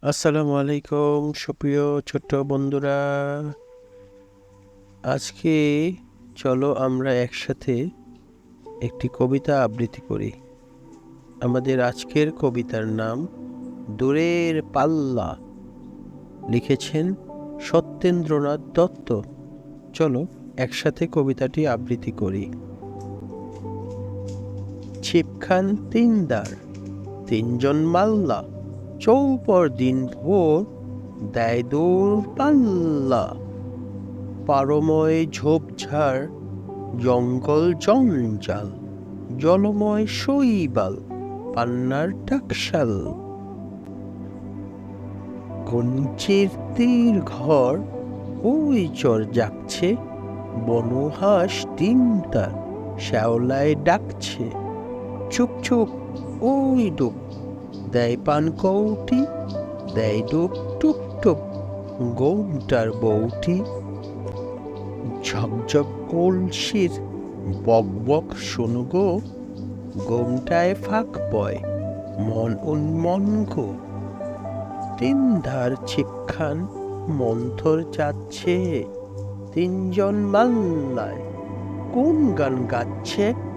আসসালামু আলাইকুম সুপ্রিয় ছোট্ট বন্ধুরা। আজকে চলো আমরা একসাথে একটি কবিতা আবৃত্তি করি। আমাদের আজকের কবিতার নাম দূরের পাল্লা। লিখেছেন সত্যেন্দ্রনাথ দত্ত। চলো একসাথে কবিতাটি আবৃত্তি করি। ছিপখান তিনদার, তিনজন মাল্লা, চৌপর দিন ভোর দেয় দূর পাল্লা। পারময় ঝোপঝাড়, জঙ্গল জঞ্জাল, জলময় শৈবাল, পান্নার টাকশাল। কঞ্চির তীর ঘর, ওই চর জাগছে, বনহাঁস ডিম তার শ্যাওলায় ডাকছে। চুপ চুপ, ওই ডুব, দেয় পান কৌটি, দেয় ডুব টুপ টুপ, গোমটার বউটি। ঝকঝক কলসির বক বক শোনো গো, গোমটায় ফাঁক বয় মন উন্মন গো। তিন ধার ছিপখান মন্থর যাচ্ছে, তিনজন মাল্লায় কোন গান গাচ্ছে।